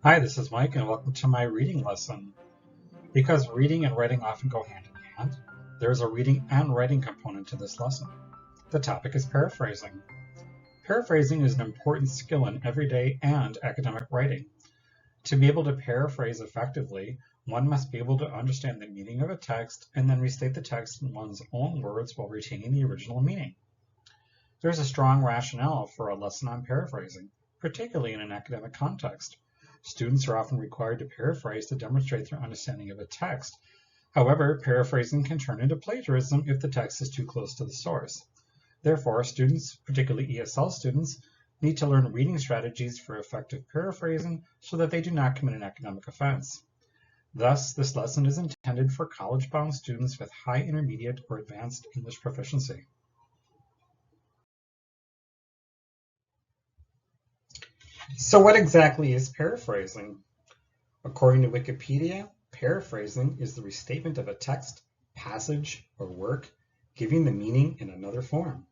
Hi, this is Mike, and welcome to my reading lesson. Because reading and writing often go hand in hand, there is a reading and writing component to this lesson. The topic is paraphrasing. Paraphrasing is an important skill in everyday and academic writing. To be able to paraphrase effectively, one must be able to understand the meaning of a text and then restate the text in one's own words while retaining the original meaning. There is a strong rationale for a lesson on paraphrasing, particularly in an academic context. Students are often required to paraphrase to demonstrate their understanding of a text. However, paraphrasing can turn into plagiarism if the text is too close to the source. Therefore, students, particularly ESL students, need to learn reading strategies for effective paraphrasing so that they do not commit an academic offense. Thus, this lesson is intended for college-bound students with high intermediate or advanced English proficiency. So what exactly is paraphrasing? According to Wikipedia, paraphrasing is the restatement of a text, passage, or work, giving the meaning in another form.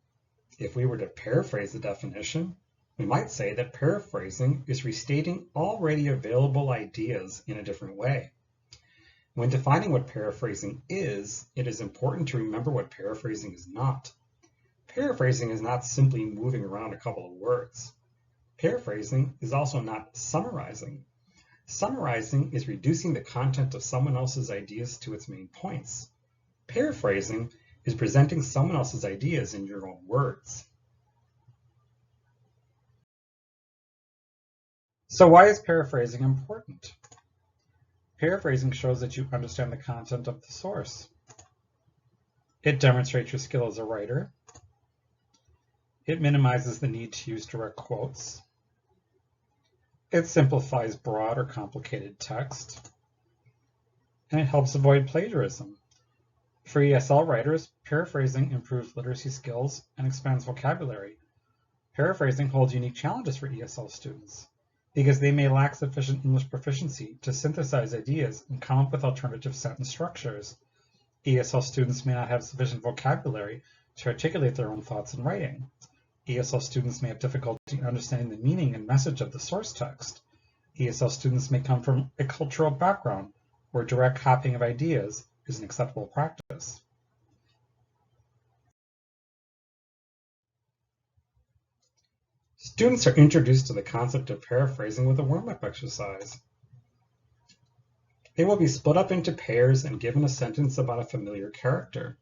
If we were to paraphrase the definition, we might say that paraphrasing is restating already available ideas in a different way. When defining what paraphrasing is, it is important to remember what paraphrasing is not. Paraphrasing is not simply moving around a couple of words. Paraphrasing is also not summarizing. Summarizing is reducing the content of someone else's ideas to its main points. Paraphrasing is presenting someone else's ideas in your own words. So why is paraphrasing important? Paraphrasing shows that you understand the content of the source. It demonstrates your skill as a writer. It minimizes the need to use direct quotes. It simplifies broad or complicated text. And it helps avoid plagiarism. For ESL writers, paraphrasing improves literacy skills and expands vocabulary. Paraphrasing holds unique challenges for ESL students because they may lack sufficient English proficiency to synthesize ideas and come up with alternative sentence structures. ESL students may not have sufficient vocabulary to articulate their own thoughts in writing. ESL students may have difficulty understanding the meaning and message of the source text. ESL students may come from a cultural background where direct copying of ideas is an acceptable practice. Students are introduced to the concept of paraphrasing with a warm-up exercise. They will be split up into pairs and given a sentence about a familiar character.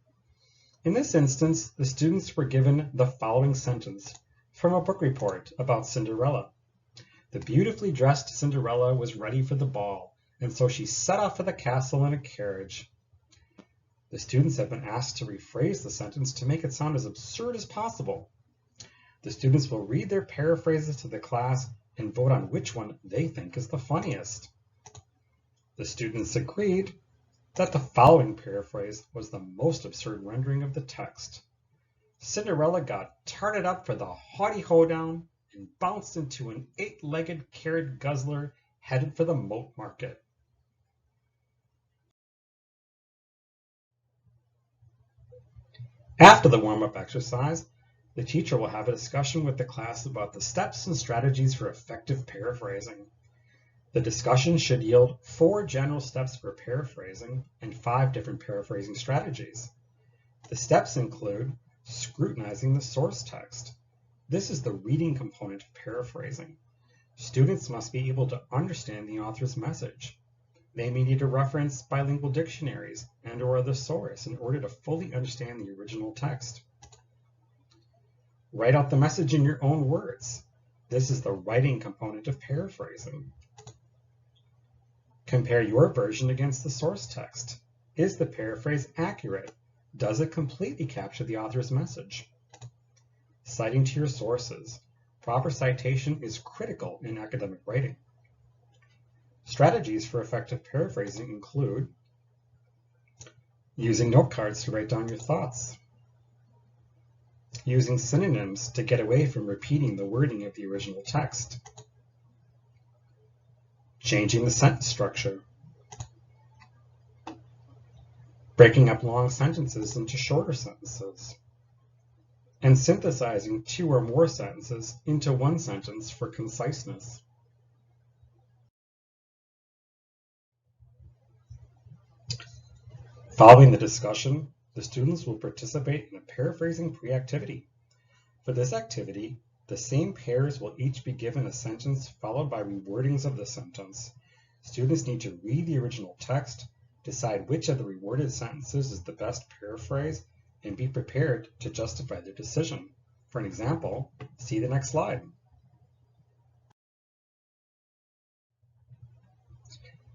In this instance, the students were given the following sentence from a book report about Cinderella. The beautifully dressed Cinderella was ready for the ball, and so she set off for the castle in a carriage. The students have been asked to rephrase the sentence to make it sound as absurd as possible. The students will read their paraphrases to the class and vote on which one they think is the funniest. The students agreed that the following paraphrase was the most absurd rendering of the text. Cinderella got tarted up for the haughty hoedown and bounced into an 8-legged carrot guzzler headed for the moat market. After the warm-up exercise, the teacher will have a discussion with the class about the steps and strategies for effective paraphrasing. The discussion should yield 4 general steps for paraphrasing and 5 different paraphrasing strategies. The steps include scrutinizing the source text. This is the reading component of paraphrasing. Students must be able to understand the author's message. They may need to reference bilingual dictionaries and/or a thesaurus in order to fully understand the original text. Write out the message in your own words. This is the writing component of paraphrasing. Compare your version against the source text. Is the paraphrase accurate? Does it completely capture the author's message? Citing to your sources. Proper citation is critical in academic writing. Strategies for effective paraphrasing include using note cards to write down your thoughts, using synonyms to get away from repeating the wording of the original text, changing the sentence structure, breaking up long sentences into shorter sentences, and synthesizing 2 or more sentences into one sentence for conciseness. Following the discussion, the students will participate in a paraphrasing pre-activity. For this activity, the same pairs will each be given a sentence followed by rewordings of the sentence. Students need to read the original text, decide which of the reworded sentences is the best paraphrase, and be prepared to justify their decision. For an example, see the next slide.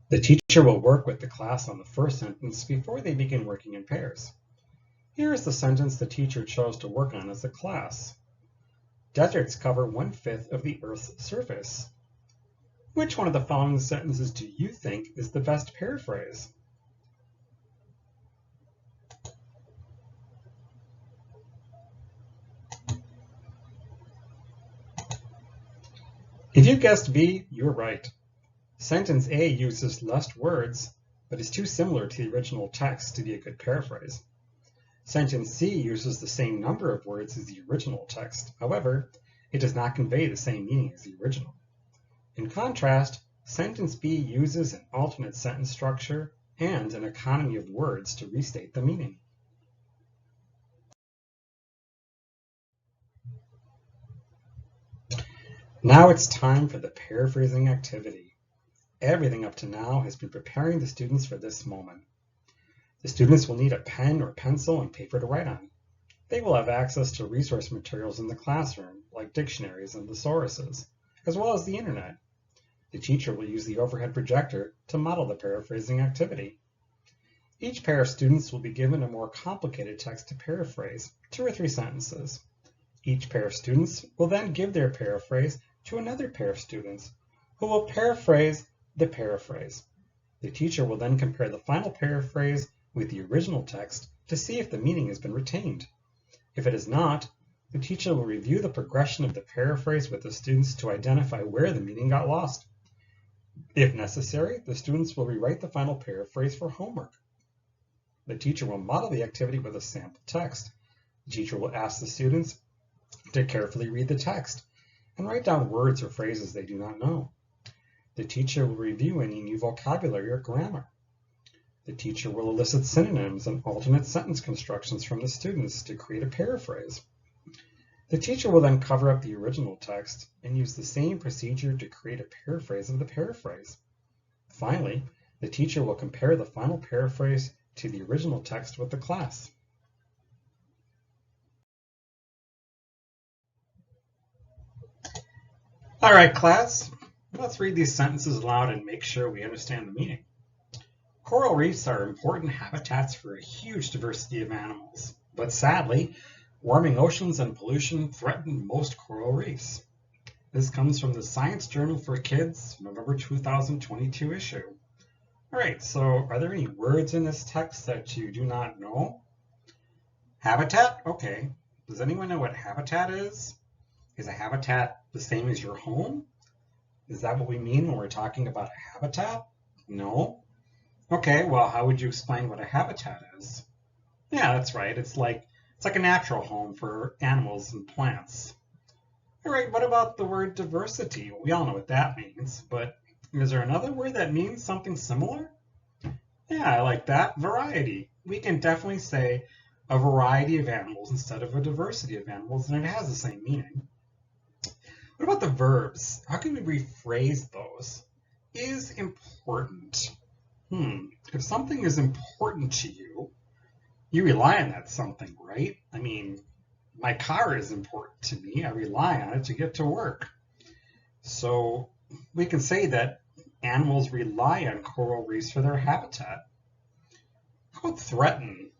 The teacher will work with the class on the first sentence before they begin working in pairs. Here is the sentence the teacher chose to work on as a class. Deserts cover 1/5 of the Earth's surface. Which one of the following sentences do you think is the best paraphrase? If you guessed B, you're right. Sentence A uses less words, but is too similar to the original text to be a good paraphrase. Sentence C uses the same number of words as the original text. However, it does not convey the same meaning as the original. In contrast, sentence B uses an alternate sentence structure and an economy of words to restate the meaning. Now it's time for the paraphrasing activity. Everything up to now has been preparing the students for this moment. The students will need a pen or pencil and paper to write on. They will have access to resource materials in the classroom, like dictionaries and thesauruses, as well as the internet. The teacher will use the overhead projector to model the paraphrasing activity. Each pair of students will be given a more complicated text to paraphrase, 2 or 3 sentences. Each pair of students will then give their paraphrase to another pair of students, who will paraphrase the paraphrase. The teacher will then compare the final paraphrase with the original text to see if the meaning has been retained. If it is not, the teacher will review the progression of the paraphrase with the students to identify where the meaning got lost. If necessary, the students will rewrite the final paraphrase for homework. The teacher will model the activity with a sample text. The teacher will ask the students to carefully read the text and write down words or phrases they do not know. The teacher will review any new vocabulary or grammar. The teacher will elicit synonyms and alternate sentence constructions from the students to create a paraphrase. The teacher will then cover up the original text and use the same procedure to create a paraphrase of the paraphrase. Finally, the teacher will compare the final paraphrase to the original text with the class. All right, class, let's read these sentences aloud and make sure we understand the meaning. Coral reefs are important habitats for a huge diversity of animals, but sadly, warming oceans and pollution threaten most coral reefs. This comes from the Science Journal for Kids, November 2022 issue. All right, so are there any words in this text that you do not know? Habitat? Okay. Does anyone know what habitat is? Is a habitat the same as your home? Is that what we mean when we're talking about a habitat? No. Okay, well, how would you explain what a habitat is? Yeah, that's right. It's like a natural home for animals and plants. All right, what about the word diversity? We all know what that means, but is there another word that means something similar? Yeah, I like that. Variety. We can definitely say a variety of animals instead of a diversity of animals, and it has the same meaning. What about the verbs? How can we rephrase those? Is important. If something is important to you, you rely on that something, right? I mean, my car is important to me. I rely on it to get to work. So we can say that animals rely on coral reefs for their habitat. How about threaten?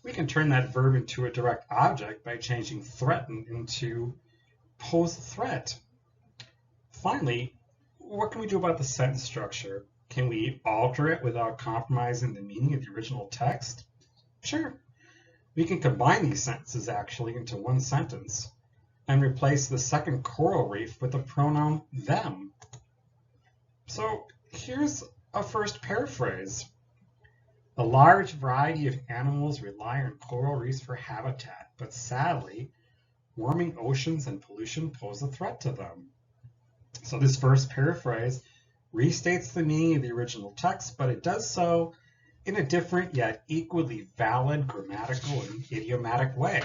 We can turn that verb into a direct object by changing threaten into pose a threat. Finally, what can we do about the sentence structure? Can we alter it without compromising the meaning of the original text? Sure. We can combine these sentences actually into one sentence and replace the second coral reef with the pronoun them. So here's a first paraphrase. A large variety of animals rely on coral reefs for habitat, but sadly, warming oceans and pollution pose a threat to them. So this first paraphrase restates the meaning of the original text, but it does so in a different yet equally valid grammatical and idiomatic way.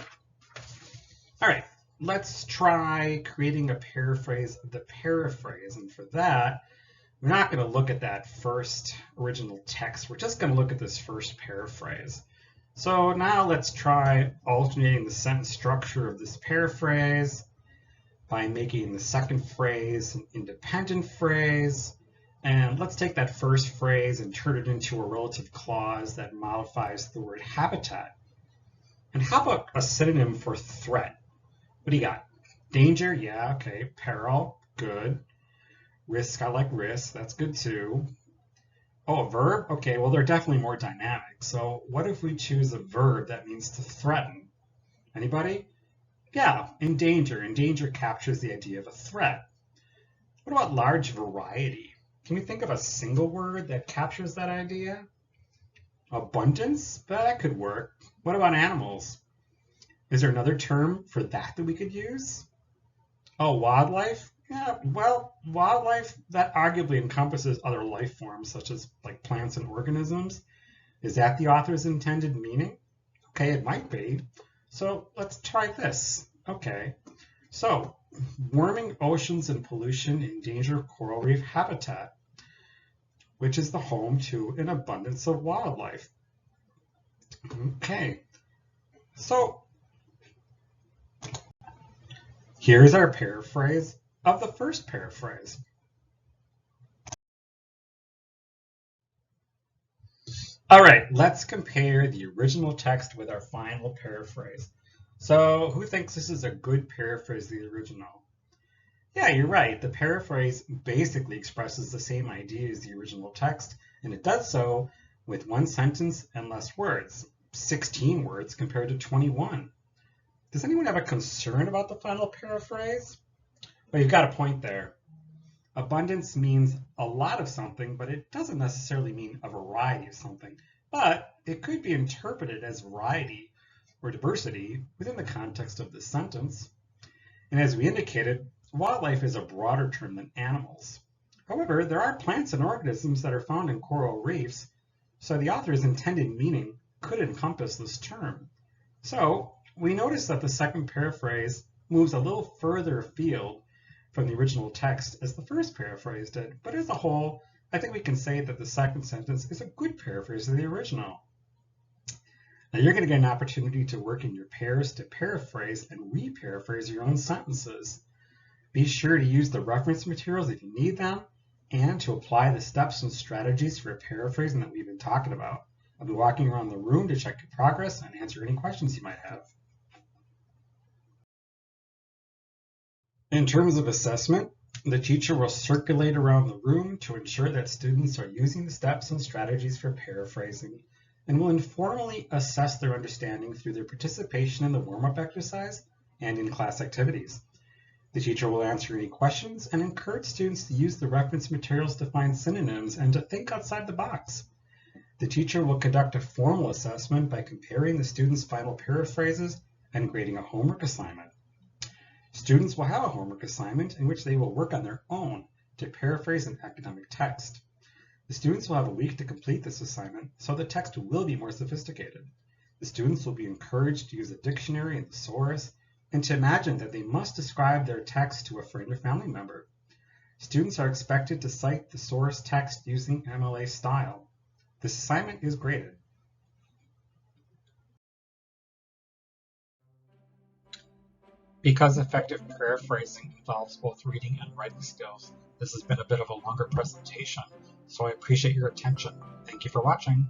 All right, let's try creating a paraphrase of the paraphrase. And for that, we're not going to look at that first original text. We're just going to look at this first paraphrase. So now let's try alternating the sentence structure of this paraphrase by making the second phrase an independent phrase. And let's take that first phrase and turn it into a relative clause that modifies the word habitat. And how about a synonym for threat? What do you got? Danger, yeah, okay. Peril, good. Risk, I like risk, that's good too. Oh, a verb? Okay, well, they're definitely more dynamic. So what if we choose a verb that means to threaten? Anybody? Yeah, endanger. Endanger captures the idea of a threat. What about large variety? Can we think of a single word that captures that idea? Abundance? That could work. What about animals? Is there another term for that we could use? Oh, wildlife? Yeah, well, wildlife, that arguably encompasses other life forms such as like plants and organisms. Is that the author's intended meaning? Okay, it might be. So let's try this. Okay, so warming oceans and pollution endanger coral reef habitat, which is the home to an abundance of wildlife. Okay, so here's our paraphrase of the first paraphrase. All right, let's compare the original text with our final paraphrase. So who thinks this is a good paraphrase of the original? Yeah, you're right. The paraphrase basically expresses the same idea as the original text, and it does so with one sentence and less words, 16 words compared to 21. Does anyone have a concern about the final paraphrase? Well, you've got a point there. Abundance means a lot of something, but it doesn't necessarily mean a variety of something. But it could be interpreted as variety or diversity within the context of this sentence. And as we indicated, wildlife is a broader term than animals. However, there are plants and organisms that are found in coral reefs, so the author's intended meaning could encompass this term. So we notice that the second paraphrase moves a little further afield from the original text as the first paraphrase did, but as a whole, I think we can say that the second sentence is a good paraphrase of the original. Now you're going to get an opportunity to work in your pairs to paraphrase and re-paraphrase your own sentences. Be sure to use the reference materials if you need them, and to apply the steps and strategies for paraphrasing that we've been talking about. I'll be walking around the room to check your progress and answer any questions you might have. In terms of assessment, the teacher will circulate around the room to ensure that students are using the steps and strategies for paraphrasing, and will informally assess their understanding through their participation in the warm-up exercise and in class activities. The teacher will answer any questions and encourage students to use the reference materials to find synonyms and to think outside the box. The teacher will conduct a formal assessment by comparing the students' final paraphrases and grading a homework assignment. Students will have a homework assignment in which they will work on their own to paraphrase an academic text. The students will have a week to complete this assignment, so the text will be more sophisticated. The students will be encouraged to use a dictionary and thesaurus, and to imagine that they must describe their text to a friend or family member. Students are expected to cite the source text using MLA style. This assignment is graded. Because effective paraphrasing involves both reading and writing skills, this has been a bit of a longer presentation, so I appreciate your attention. Thank you for watching.